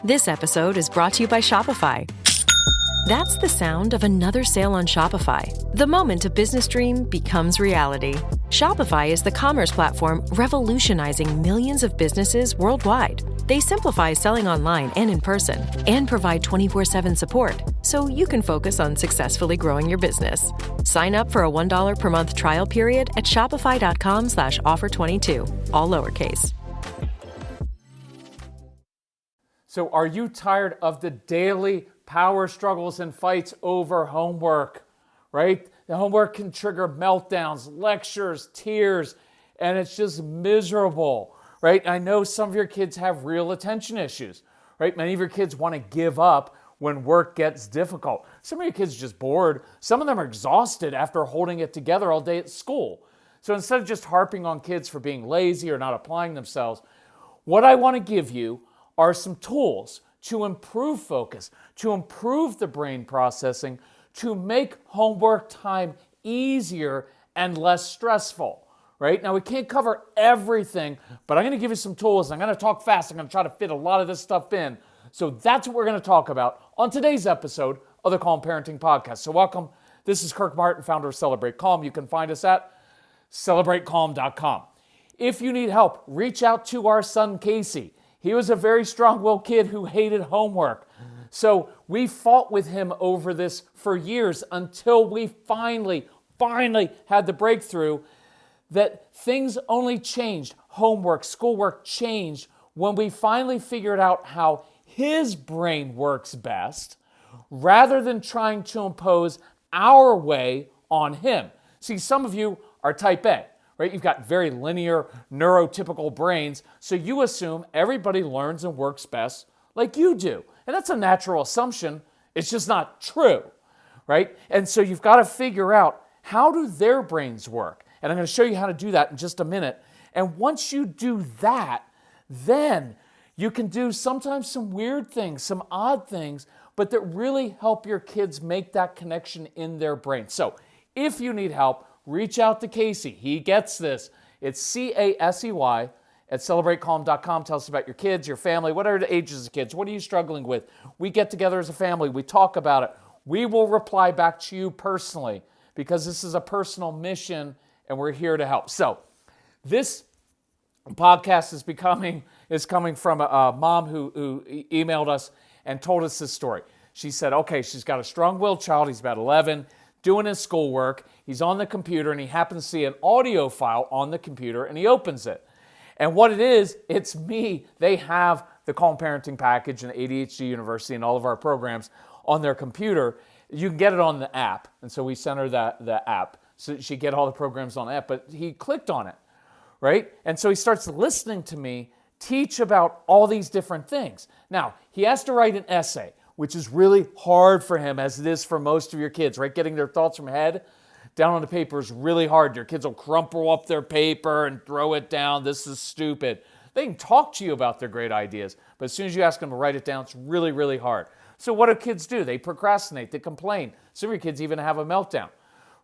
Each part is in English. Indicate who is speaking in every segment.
Speaker 1: This episode is brought to you by Shopify. That's the sound of another sale on Shopify. The moment a business dream becomes reality. Shopify is the commerce platform revolutionizing millions of businesses worldwide. They simplify selling online and in person and provide 24/7 support so you can focus on successfully growing your business. Sign up for a $1 per month trial period at shopify.com/offer22, all lowercase.
Speaker 2: So are you tired of the daily power struggles and fights over homework, right? The homework can trigger meltdowns, lectures, tears, and it's just miserable, right? I know some of your kids have real attention issues, right? Many of your kids want to give up when work gets difficult. Some of your kids are just bored. Some of them are exhausted after holding it together all day at school. So instead of just harping on kids for being lazy or not applying themselves, what I want to give you are some tools to improve focus, to improve the brain processing, to make homework time easier and less stressful, right? Now, we can't cover everything, but I'm going to give you some tools. I'm going to talk fast. I'm going to try to fit a lot of this stuff in. So that's what we're going to talk about on today's episode of the Calm Parenting Podcast. So welcome. This is Kirk Martin, founder of Celebrate Calm. You can find us at celebratecalm.com. If you need help, reach out to our son, Casey. He was a very strong-willed kid who hated homework. So we fought with him over this for years until we finally had the breakthrough that things only changed. Homework, schoolwork changed when we finally figured out how his brain works best rather than trying to impose our way on him. See, some of you are type A. Right? You've got very linear, neurotypical brains, so you assume everybody learns and works best like you do. And that's a natural assumption. It's just not true, right? And so you've got to figure out, how do their brains work? And I'm going to show you how to do that in just a minute. And once you do that, then you can do sometimes some weird things, some odd things, but that really help your kids make that connection in their brain. So if you need help, reach out to Casey. He gets this. It's CASEY at celebratecalm.com. Tell us about your kids, your family, what are the ages of kids? What are you struggling with? We get together as a family. We talk about it. We will reply back to you personally because this is a personal mission and we're here to help. So this podcast is coming from a mom who emailed us and told us this story. She said, okay, she's got a strong-willed child. He's about 11. Doing his schoolwork, he's on the computer and he happens to see an audio file on the computer and he opens it. And what it is, it's me. They have the Calm Parenting Package and ADHD University and all of our programs on their computer. You can get it on the app. And so we sent her the app so she get all the programs on the app. But he clicked on it, right? And so he starts listening to me teach about all these different things. Now, he has to write an essay, which is really hard for him, as it is for most of your kids, right? Getting their thoughts from head down on the paper is really hard. Your kids will crumple up their paper and throw it down. This is stupid. They can talk to you about their great ideas, but as soon as you ask them to write it down, it's really, really hard. So what do kids do? They procrastinate, they complain. Some of your kids even have a meltdown,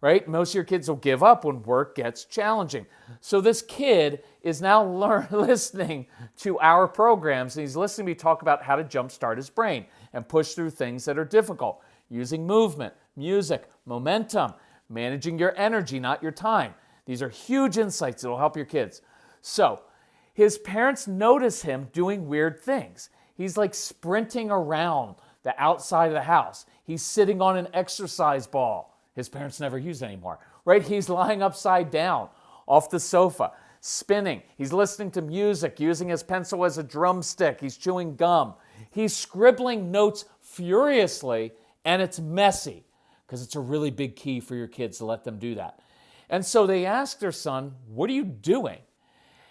Speaker 2: right? Most of your kids will give up when work gets challenging. So this kid is now listening to our programs, and he's listening to me talk about how to jumpstart his brain and push through things that are difficult, using movement, music, momentum, managing your energy, not your time. These are huge insights that will help your kids. So his parents notice him doing weird things. He's like sprinting around the outside of the house. He's sitting on an exercise ball. His parents never use anymore, right? He's lying upside down off the sofa, spinning. He's listening to music, using his pencil as a drumstick. He's chewing gum. He's scribbling notes furiously, and it's messy because it's a really big key for your kids to let them do that. And so they asked their son, what are you doing?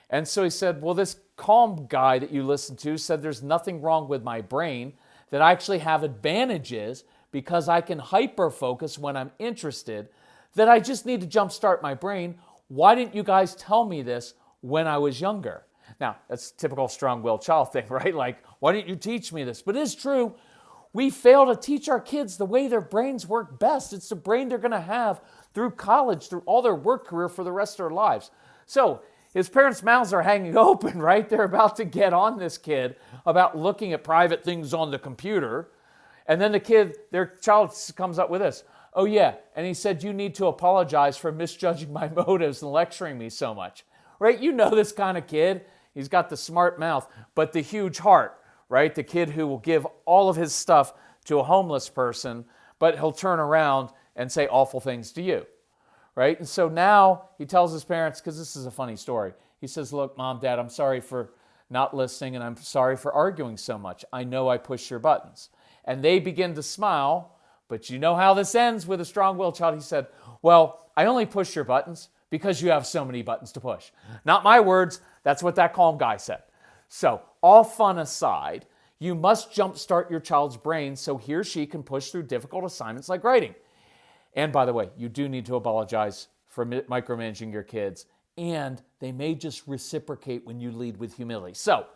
Speaker 2: And so he said, well, this Calm guy that you listen to said there's nothing wrong with my brain, that I actually have advantages because I can hyper-focus when I'm interested, that I just need to jumpstart my brain. Why didn't you guys tell me this when I was younger? Now, that's typical strong-willed child thing, right? Like, why didn't you teach me this? But it is true. We fail to teach our kids the way their brains work best. It's the brain they're going to have through college, through all their work career for the rest of their lives. So his parents' mouths are hanging open, right? They're about to get on this kid about looking at private things on the computer. And then their child comes up with this. Oh yeah, and he said, you need to apologize for misjudging my motives and lecturing me so much. Right? You know this kind of kid. He's got the smart mouth, but the huge heart, right? The kid who will give all of his stuff to a homeless person, but he'll turn around and say awful things to you, right? And so now he tells his parents, because this is a funny story. He says, look, Mom, Dad, I'm sorry for not listening, and I'm sorry for arguing so much. I know I push your buttons. And they begin to smile, but you know how this ends with a strong-willed child. He said, well, I only push your buttons because you have so many buttons to push. Not my words. That's what that calm guy said. So, all fun aside, you must jumpstart your child's brain so he or she can push through difficult assignments like writing. And by the way, you do need to apologize for micromanaging your kids, and they may just reciprocate when you lead with humility. So,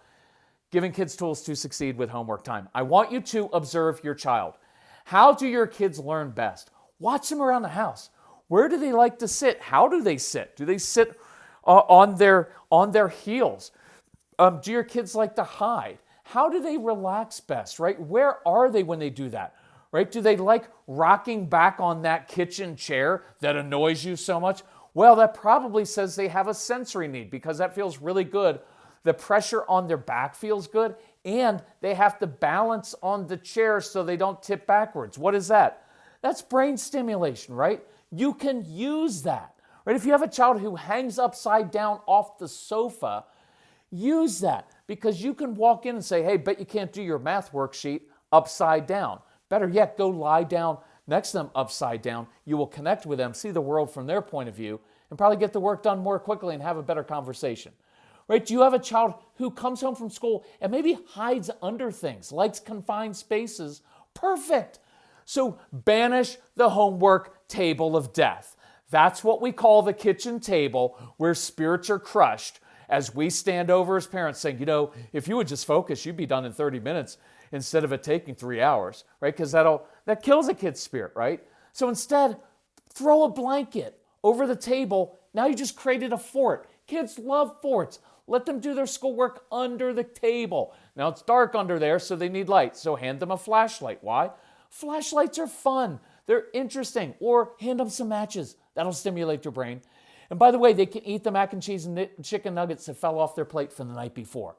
Speaker 2: giving kids tools to succeed with homework time. I want you to observe your child. How do your kids learn best? Watch them around the house. Where do they like to sit? How do they sit? Do they sit on their heels? Do your kids like to hide? How do they relax best, right? Where are they when they do that, right? Do they like rocking back on that kitchen chair that annoys you so much? Well, that probably says they have a sensory need because that feels really good. The pressure on their back feels good, and they have to balance on the chair so they don't tip backwards. What is that? That's brain stimulation, right? You can use that, right? If you have a child who hangs upside down off the sofa, use that because you can walk in and say, hey, bet you can't do your math worksheet upside down. Better yet, go lie down next to them upside down. You will connect with them, see the world from their point of view, and probably get the work done more quickly and have a better conversation. Right? Do you have a child who comes home from school and maybe hides under things, likes confined spaces? Perfect. So banish the homework table of death. That's what we call the kitchen table where spirits are crushed as we stand over as parents saying, you know, if you would just focus, you'd be done in 30 minutes instead of it taking 3 hours, right? Because that kills a kid's spirit, right? So instead, throw a blanket over the table. Now you just created a fort. Kids love forts. Let them do their schoolwork under the table. Now it's dark under there, so they need light. So hand them a flashlight. Why? Flashlights are fun. They're interesting. Or hand them some matches. That'll stimulate their brain. And by the way, they can eat the mac and cheese and chicken nuggets that fell off their plate from the night before.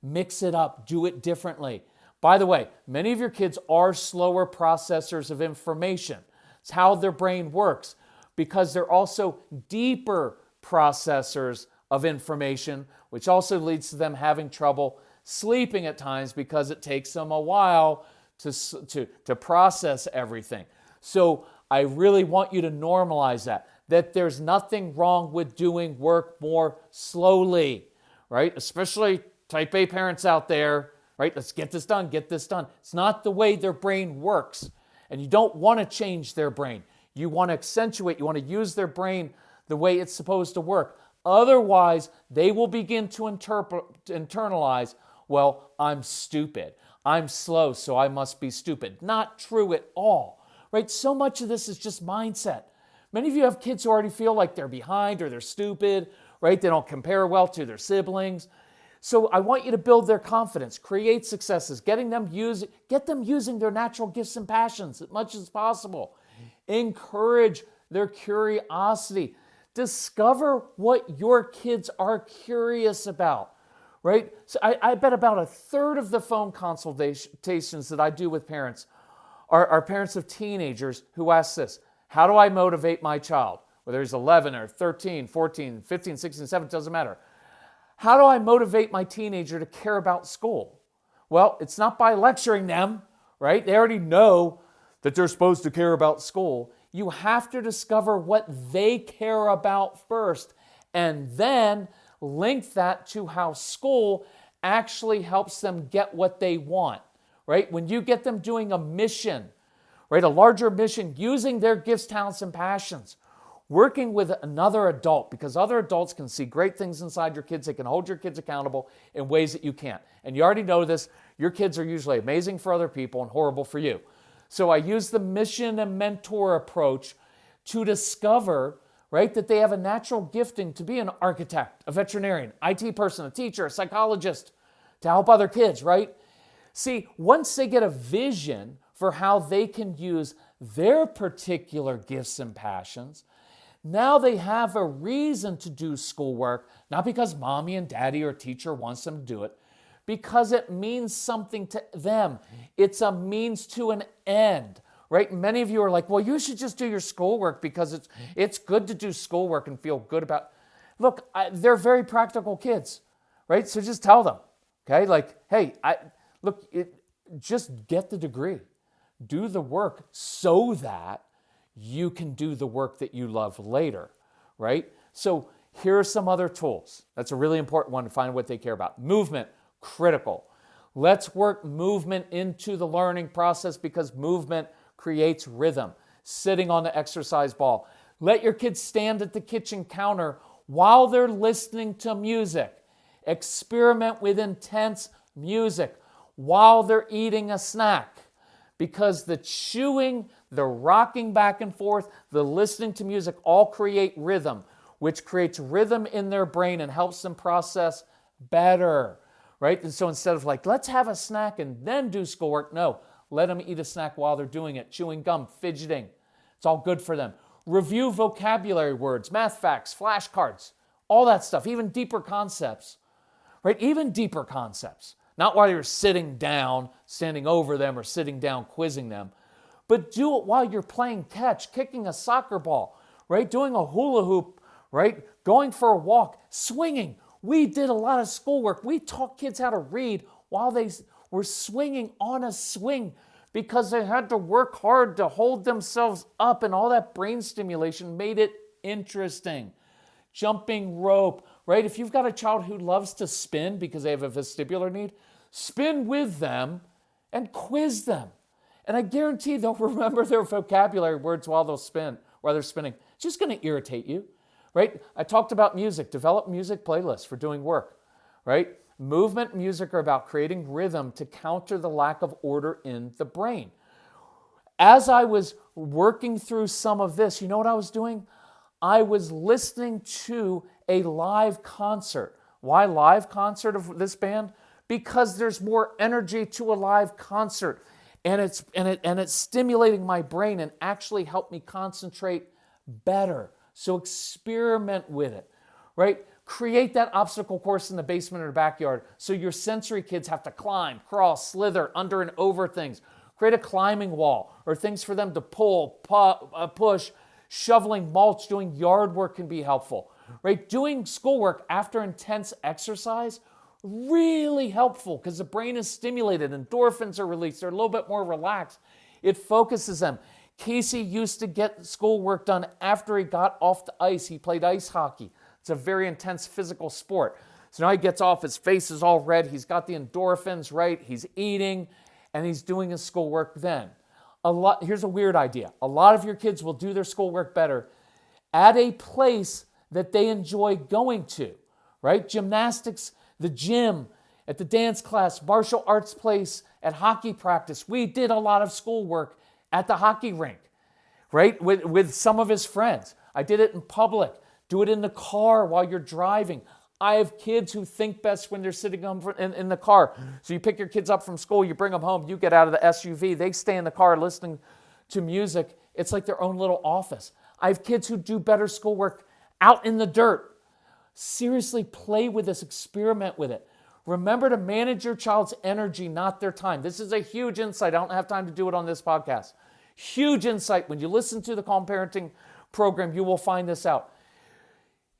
Speaker 2: Mix it up. Do it differently. By the way, many of your kids are slower processors of information. It's how their brain works because they're also deeper processors of information, which also leads to them having trouble sleeping at times because it takes them a while to process everything. So I really want you to normalize that there's nothing wrong with doing work more slowly, right? Especially type A parents out there, right? Let's get this done, get this done. It's not the way their brain works. And you don't want to change their brain. You want to accentuate, you want to use their brain the way it's supposed to work. Otherwise, they will begin to internalize, well, I'm stupid. I'm slow, so I must be stupid. Not true at all, right? So much of this is just mindset. Many of you have kids who already feel like they're behind or they're stupid, right? They don't compare well to their siblings. So I want you to build their confidence, create successes, get them using their natural gifts and passions as much as possible. Encourage their curiosity. Discover what your kids are curious about, right? So I bet about a third of the phone consultations that I do with parents are parents of teenagers who ask this: how do I motivate my child? Whether he's 11 or 13, 14, 15, 16, 17, doesn't matter. How do I motivate my teenager to care about school? Well, it's not by lecturing them, right? They already know that they're supposed to care about school. You have to discover what they care about first and then link that to how school actually helps them get what they want, right? When you get them doing a mission, right, a larger mission, using their gifts, talents, and passions, working with another adult, because other adults can see great things inside your kids. They can hold your kids accountable in ways that you can't. And you already know this. Your kids are usually amazing for other people and horrible for you. So I use the mission and mentor approach to discover, right? That they have a natural gifting to be an architect, a veterinarian, IT person, a teacher, a psychologist, to help other kids, right? See, once they get a vision for how they can use their particular gifts and passions, now they have a reason to do schoolwork, not because mommy and daddy or teacher wants them to do it, because it means something to them. It's a means to an end, right? Many of you are like, well, you should just do your schoolwork because it's good to do schoolwork and feel good about. Look, they're very practical kids, right? So just tell them, okay? Like, hey, just get the degree. Do the work so that you can do the work that you love later, right? So here are some other tools. That's a really important one to find what they care about. Movement, critical. Let's work movement into the learning process because movement creates rhythm. Sitting on the exercise ball. Let your kids stand at the kitchen counter while they're listening to music. Experiment with intense music while they're eating a snack. Because the chewing, the rocking back and forth, the listening to music all create rhythm, which creates rhythm in their brain and helps them process better, right? And so instead of like, let's have a snack and then do schoolwork, no, let them eat a snack while they're doing it, chewing gum, fidgeting. It's all good for them. Review vocabulary words, math facts, flashcards, all that stuff, even deeper concepts, right? Even deeper concepts. Not while you're sitting down, standing over them, or sitting down, quizzing them, but do it while you're playing catch, kicking a soccer ball, right? Doing a hula hoop, right? Going for a walk, swinging. We did a lot of schoolwork. We taught kids how to read while they were swinging on a swing because they had to work hard to hold themselves up, and all that brain stimulation made it interesting. Jumping rope, right? If you've got a child who loves to spin because they have a vestibular need, spin with them and quiz them. And I guarantee they'll remember their vocabulary words while they're spinning. It's just going to irritate you, right? I talked about music. Develop music playlists for doing work, right? Movement and music are about creating rhythm to counter the lack of order in the brain. As I was working through some of this, you know what I was doing? I was listening to a live concert. Why live concert of this band? Because there's more energy to a live concert, and it's stimulating my brain and actually helped me concentrate better. So experiment with it, right? Create that obstacle course in the basement or the backyard so your sensory kids have to climb, crawl, slither under and over things. Create a climbing wall or things for them to pull, push. Shoveling mulch, doing yard work can be helpful, right? Doing schoolwork after intense exercise, really helpful because the brain is stimulated, endorphins are released, they're a little bit more relaxed. It focuses them. Casey used to get schoolwork done after he got off the ice. He played ice hockey. It's a very intense physical sport. So now he gets off, his face is all red, he's got the endorphins, right? He's eating, and he's doing his schoolwork then. Here's a weird idea. A lot of your kids will do their schoolwork better at a place that they enjoy going to, right? Gymnastics, the gym, at the dance class, martial arts place, at hockey practice. We did a lot of schoolwork at the hockey rink, right? With some of his friends. I did it in public. Do it in the car while you're driving. I have kids who think best when they're sitting in the car. So you pick your kids up from school, you bring them home, you get out of the SUV, they stay in the car listening to music. It's like their own little office. I have kids who do better schoolwork out in the dirt. Seriously, play with this, experiment with it. Remember to manage your child's energy, not their time. This is a huge insight. I don't have time to do it on this podcast. Huge insight. When you listen to the Calm Parenting program, you will find this out.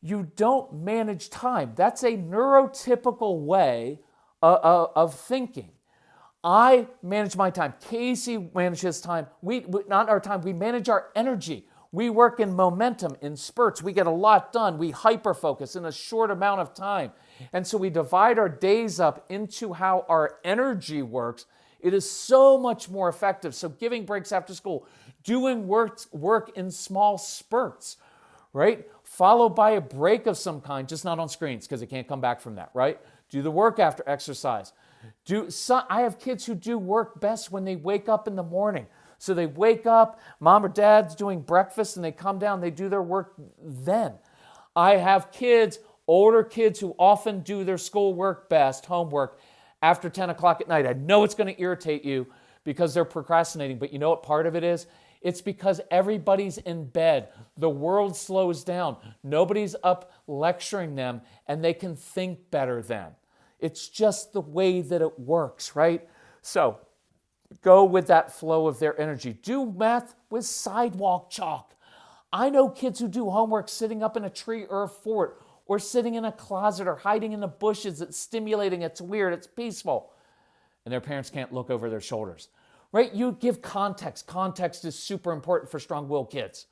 Speaker 2: You don't manage time. That's a neurotypical way of thinking. I manage my time. Casey manages time. Not our time. We manage our energy. We work in momentum, in spurts. We get a lot done. We hyper-focus in a short amount of time. And so we divide our days up into how our energy works. It is so much more effective. So giving breaks after school, doing work in small spurts, right? Followed by a break of some kind, just not on screens because it can't come back from that, right? Do the work after exercise. I have kids who do work best when they wake up in the morning. So they wake up, mom or dad's doing breakfast, and they come down, they do their work then. I have kids, older kids, who often do their schoolwork best, homework, after 10 o'clock at night. I know it's going to irritate you because they're procrastinating, but you know what part of it is? It's because everybody's in bed. The world slows down. Nobody's up lecturing them, and they can think better then. It's just the way that it works, right? So go with that flow of their energy. Do math with sidewalk chalk. I know kids who do homework sitting up in a tree or a fort, or sitting in a closet or hiding in the bushes. It's stimulating, it's weird, it's peaceful. And their parents can't look over their shoulders, right? You give context. Context is super important for strong-willed kids.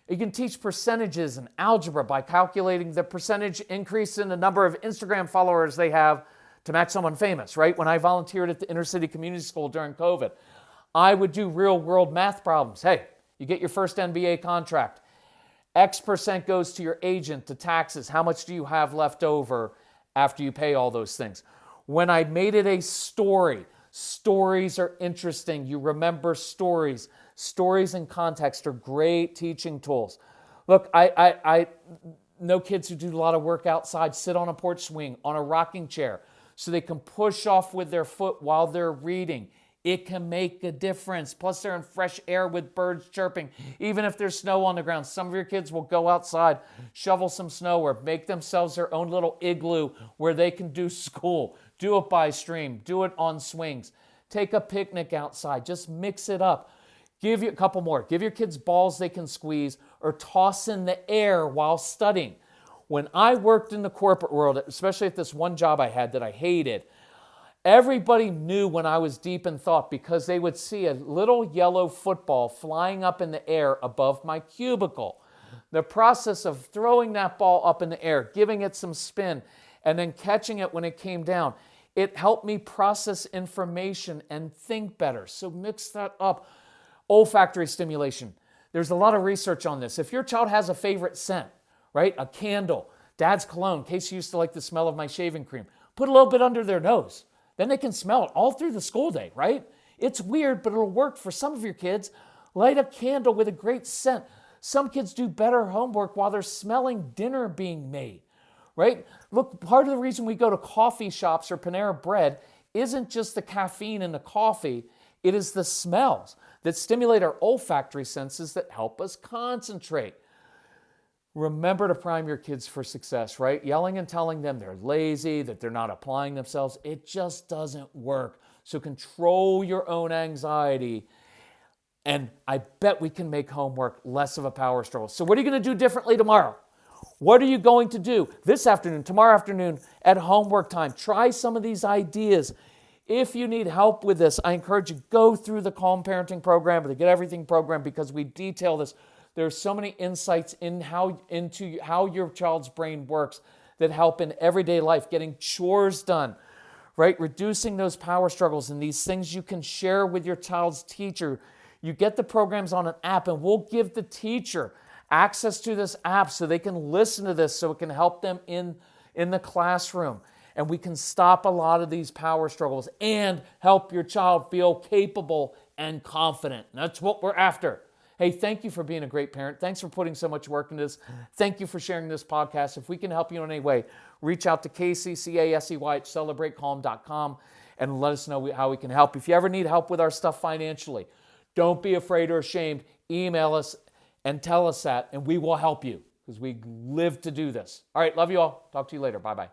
Speaker 2: You can teach percentages and algebra by calculating the percentage increase in the number of Instagram followers they have to match someone famous, right? When I volunteered at the inner city community school during COVID, I would do real-world math problems. Hey, you get your first NBA contract. X percent goes to your agent, to taxes. How much do you have left over after you pay all those things? When I made it a story, stories are interesting. You remember stories. Stories and context are great teaching tools. Look, I know kids who do a lot of work outside, sit on a porch swing, on a rocking chair, so they can push off with their foot while they're reading. It can make a difference. Plus, they're in fresh air with birds chirping. Even if there's snow on the ground, some of your kids will go outside, shovel some snow, or make themselves their own little igloo where they can do school. Do it by stream. Do it on swings. Take a picnic outside. Just mix it up. Give you a couple more. Give your kids balls they can squeeze, or toss in the air while studying. When I worked in the corporate world, especially at this one job I had that I hated, everybody knew when I was deep in thought because they would see a little yellow football flying up in the air above my cubicle. The process of throwing that ball up in the air, giving it some spin, and then catching it when it came down, it helped me process information and think better. So mix that up. Olfactory stimulation. There's a lot of research on this. If your child has a favorite scent, right? A candle, dad's cologne, Casey used to like the smell of my shaving cream, put a little bit under their nose. Then they can smell it all through the school day, right? It's weird, but it'll work for some of your kids. Light a candle with a great scent. Some kids do better homework while they're smelling dinner being made, right? Look, part of the reason we go to coffee shops or Panera Bread isn't just the caffeine in the coffee. It is the smells that stimulate our olfactory senses that help us concentrate. Remember to prime your kids for success, right? Yelling and telling them they're lazy, that they're not applying themselves, it just doesn't work. So control your own anxiety, and I bet we can make homework less of a power struggle. So what are you going to do differently tomorrow? What are you going to do this afternoon, tomorrow afternoon at homework time? Try some of these ideas. If you need help with this, I encourage you, go through the Calm Parenting program or the Get Everything program, because we detail this. There's so many insights into how your child's brain works that help in everyday life, getting chores done, right? Reducing those power struggles, and these things you can share with your child's teacher. You get the programs on an app, and we'll give the teacher access to this app so they can listen to this, so it can help them in the classroom. And we can stop a lot of these power struggles and help your child feel capable and confident. That's what we're after. Hey, thank you for being a great parent. Thanks for putting so much work into this. Thank you for sharing this podcast. If we can help you in any way, reach out to Casey, C-A-S-E-Y, at celebratecalm.com, and let us know how we can help. If you ever need help with our stuff financially, don't be afraid or ashamed. Email us and tell us that, and we will help you, because we live to do this. All right, love you all. Talk to you later. Bye-bye.